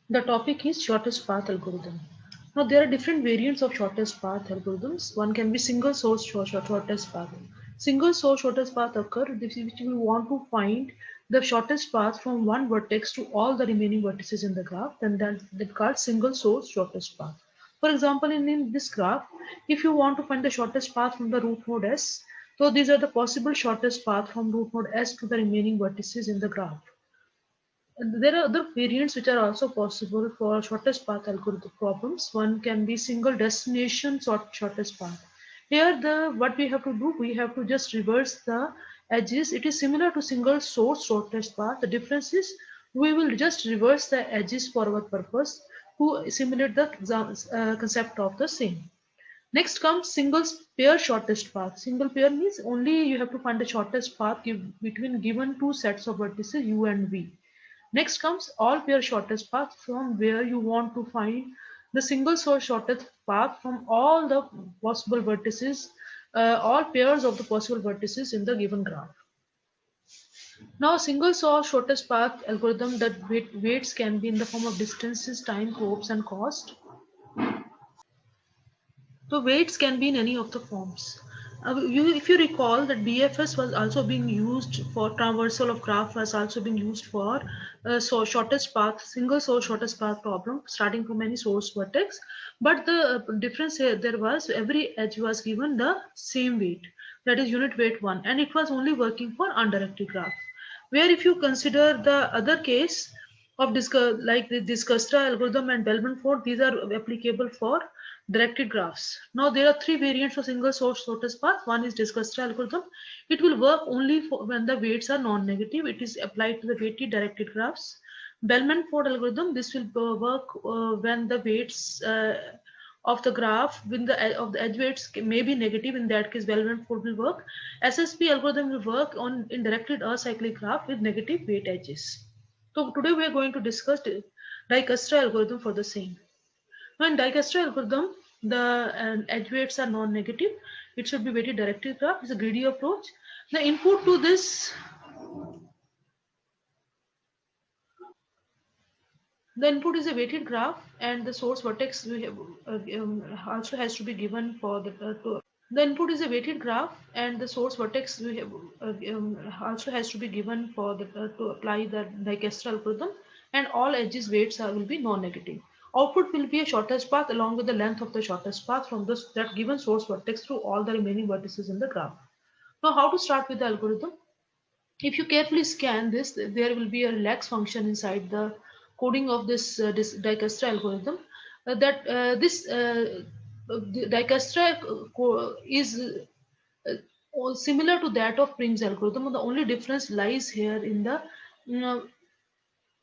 The topic is shortest path algorithm. Now there are different variants of shortest path algorithms. One can be single source shortest path. Single source shortest path occur which we want to find the shortest path from one vertex to all the remaining vertices in the graph, then that called single source shortest path. For example, in this graph, if you want to find the shortest path from the root node S, so these are the possible shortest path from root node S to the remaining vertices in the graph. There are other variants which are also possible for shortest path algorithm problems. One can be single destination shortest path. Here, the what we have to do, we have to just reverse the edges. It is similar to single source shortest path. The difference is we will just reverse the edges for our purpose to simulate the concept of the same. Next comes single pair shortest path. Single pair means only you have to find the shortest path between given two sets of vertices u and v. Next comes all pair shortest path, from where you want to find the single source shortest path from all the possible vertices, all pairs of the possible vertices in the given graph. Now, single source shortest path algorithm, that weights can be in the form of distances, time, hopes, and cost. So weights can be in any of the forms. If you recall that BFS was also being used for traversal of graph, was also being used for shortest path, single source shortest path problem starting from any source vertex. But the difference here there was every edge was given the same weight, that is unit weight 1, and it was only working for undirected graph. Where if you consider the other case of like the Dijkastra algorithm and Bellman-Ford, these are applicable for directed graphs. Now there are three variants of single source shortest path. One is Dijkastra algorithm. It will work only when the weights are non-negative. It is applied to the weighted directed graphs. Bellman-Ford algorithm, this will work when the weights of the graph when the of the edge weights may be negative. In that case, Bellman-Ford will work. SSP algorithm will work on in directed acyclic graph with negative weight edges. So today we are going to discuss Dijkastra algorithm for the same. Now in Dijkastra algorithm, the edge weights are non-negative. It should be weighted directed graph. It's a greedy approach. The input to this, the input is a weighted graph, and the source vertex we have, also has to be given for the input is a weighted graph, and the source vertex we have, also has to be given for to apply the Dijkastra algorithm, and all edges weights will be non-negative. Output will be a shortest path along with the length of the shortest path from that given source vertex through all the remaining vertices in the graph. Now, how to start with the algorithm? If you carefully scan this, there will be a relax function inside the coding of this Dijkastra algorithm. This Dijkastra is similar to that of Prim's algorithm. The only difference lies here in the you know,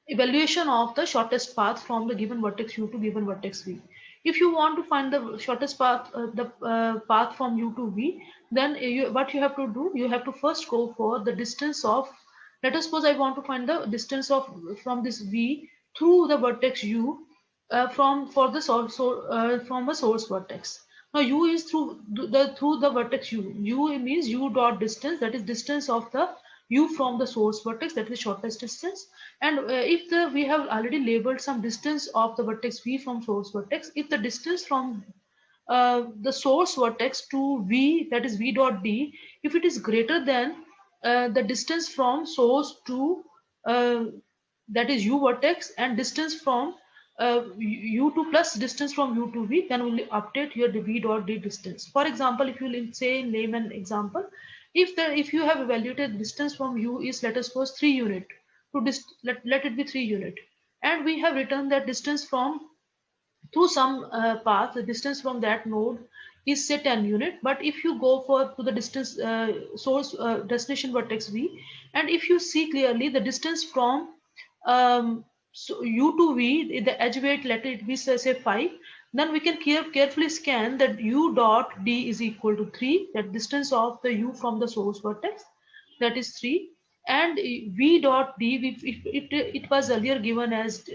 evaluation of the shortest path from the given vertex u to given vertex v. If you want to find the shortest path, the path from u to v, then what you have to do, you have to first go for the distance of. Let us suppose I want to find the distance of from this v through the vertex u from for the source from a source vertex. Now u is through the vertex u. U means u dot distance, that is distance of the u from the source vertex, that is shortest distance. And if we have already labeled some distance of the vertex v from source vertex, if the distance from the source vertex to v, that is v dot d, if it is greater than the distance from source to uh, that is u vertex, and distance from u to plus distance from u to v, then only update here the v dot d distance. For example, if you say in layman example, if you have evaluated distance from u is, let us suppose, 3 unit to let it be 3 unit, and we have returned that distance from through some path, the distance from that node is say 10 unit. But if you go for to the distance source destination vertex v, and if you see clearly the distance from u to v, the edge weight, let it be say 5, then we can carefully scan that u dot d is equal to 3, that distance of the u from the source vertex, that is 3, and v dot d, it was earlier given as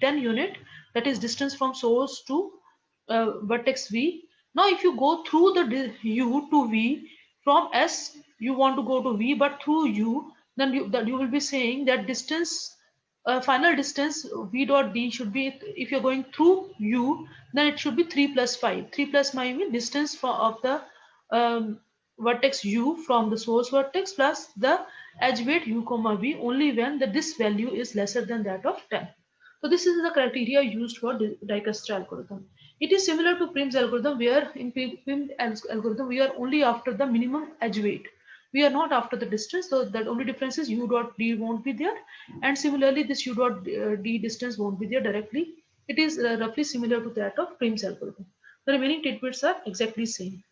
10 unit, that is distance from source to vertex v. Now if you go through the u to v, from s you want to go to v, but through u, then you will be saying that distance final distance v dot d should be, if you're going through u, then it should be 3 plus 5. 3 plus 5 means distance of the um, vertex u from the source vertex plus the edge weight u comma v, only when this value is lesser than that of 10. So this is the criteria used for Dijkastra algorithm. It is similar to Prim's algorithm, where in Prim's algorithm we are only after the minimum edge weight. We are not after the distance, so that only difference is u dot d won't be there, and similarly this u dot d distance won't be there directly. It is roughly similar to that of Prim's algorithm. The remaining tidbits are exactly same.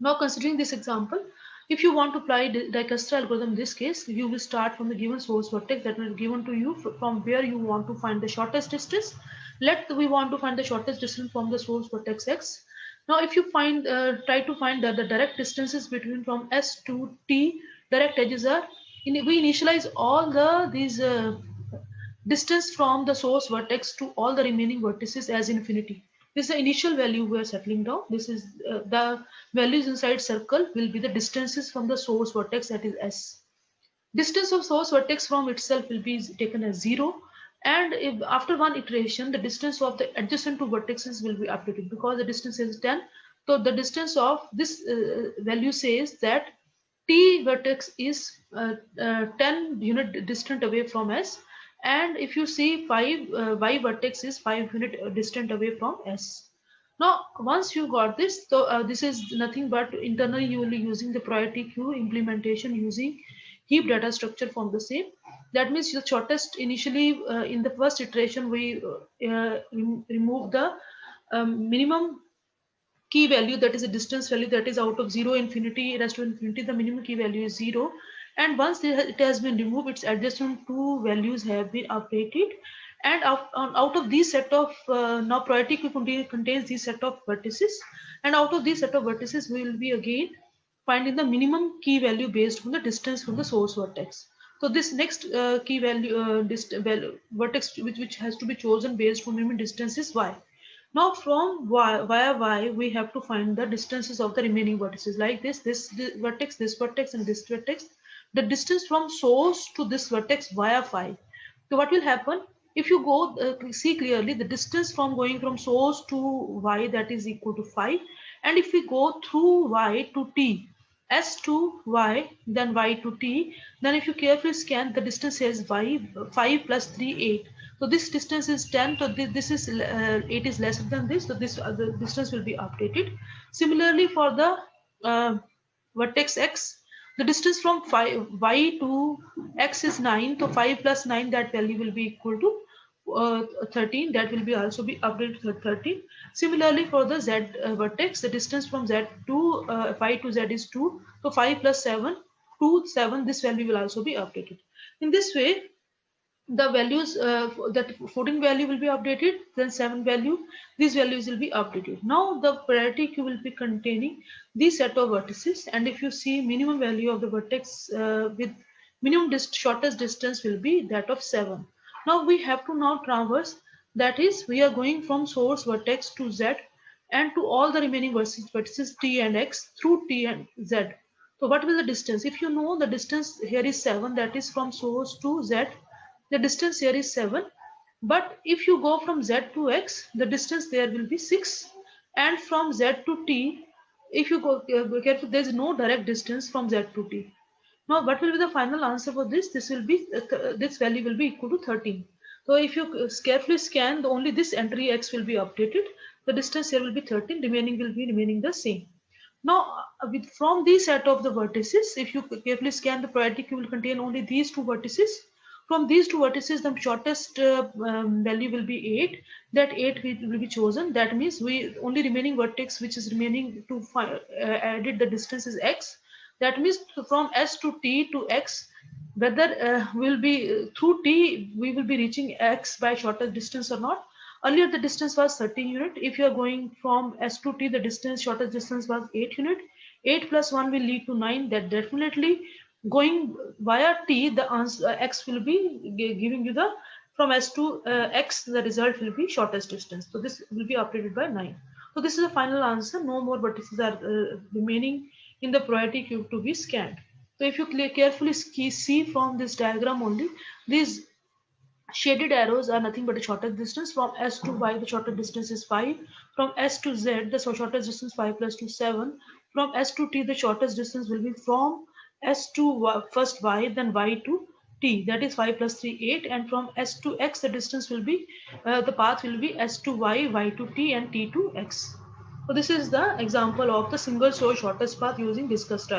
Now considering this example, if you want to apply Dijkastra algorithm in this case, you will start from the given source vertex that will be given to you, from where you want to find the shortest distance. We want to find the shortest distance from the source vertex x. Now if you try to find the direct distances between from S to T, direct edges are, we initialize all these distance from the source vertex to all the remaining vertices as infinity. This is the initial value we are settling down. This is the values inside circle will be the distances from the source vertex, that is S. Distance of source vertex from itself will be taken as 0, and if after one iteration the distance of the adjacent two vertices will be updated, because the distance is 10. So the distance of this value says that T vertex is 10 unit distant away from S, and if you see 5 Y vertex is 5 unit distant away from S. Now once you got this, so this is nothing but internally you will be using the priority queue implementation using heap data structure from the same. That means the shortest, initially in the first iteration we remove the minimum key value, that is a distance value, that is out of 0 infinity raised to infinity, the minimum key value is 0, and once it has been removed, its adjacent two values have been updated, and out of these set of now priority queue contains these set of vertices, and out of these set of vertices we will be again finding the minimum key value based on the distance from the source vertex. So this next key value, vertex which has to be chosen based on minimum distance is y. Now from via y, we have to find the distances of the remaining vertices, like this vertex, and this vertex. The distance from source to this vertex via 5. So what will happen? If you go see clearly, the distance from going from source to y, that is equal to 5. And if we go through y to t, S to y, then y to t, then if you carefully scan, the distance says y 5 plus 3 8. So this distance is 10, so this is 8 is lesser than this, so this the distance will be updated. Similarly for the uh, vertex x, the distance from y to x is 9, so 5 plus 9, that value will be equal to 13, that will be also be updated to 13. Similarly for the z vertex, the distance from z to y to z is 2, so 5 plus 7, 2 7, this value will also be updated. In this way the values, that 14 value will be updated, then 7 value, these values will be updated. Now the priority queue will be containing these set of vertices, and if you see minimum value of the vertex with minimum shortest distance will be that of 7. Now we have to now traverse, that is we are going from source vertex to z and to all the remaining vertices t and x through t and z. So what will the distance? If you know the distance here is 7, that is from source to z, the distance here is 7, but if you go from z to x, the distance there will be 6, and from z to t, if you go careful, there is no direct distance from z to t. Now what will be the final answer for this? This will be this value will be equal to 13. So if you carefully scan, only this entry x will be updated, the distance here will be 13, remaining will be remaining the same. Now from this set of the vertices, if you carefully scan, the priority queue will contain only these two vertices. From these two vertices, the shortest value will be 8. That 8 will be chosen. That means we only remaining vertex which is remaining to added the distance is x. That means from S to T to x, whether will be through T we will be reaching x by shortest distance or not. Earlier the distance was 13 unit. If you are going from S to T, the distance shortest distance was 8 unit. 8 plus 1 will lead to 9. That definitely going via t, the answer x will be giving you the from s to x, the result will be shortest distance. So this will be updated by 9. So this is the final answer. No more vertices are remaining in the priority queue to be scanned. So if you carefully see from this diagram only, these Shaded arrows are nothing but the shortest distance. From S to Y, the shortest distance is 5. From S to Z, the shortest distance 5 plus 2, 7. From S to T, the shortest distance will be from S to first Y, then Y to T. That is 5 plus 3, 8. And from S to X, the distance will be, the path will be S to Y, Y to T, and T to X. So this is the example of the single source shortest path using Dijkastra.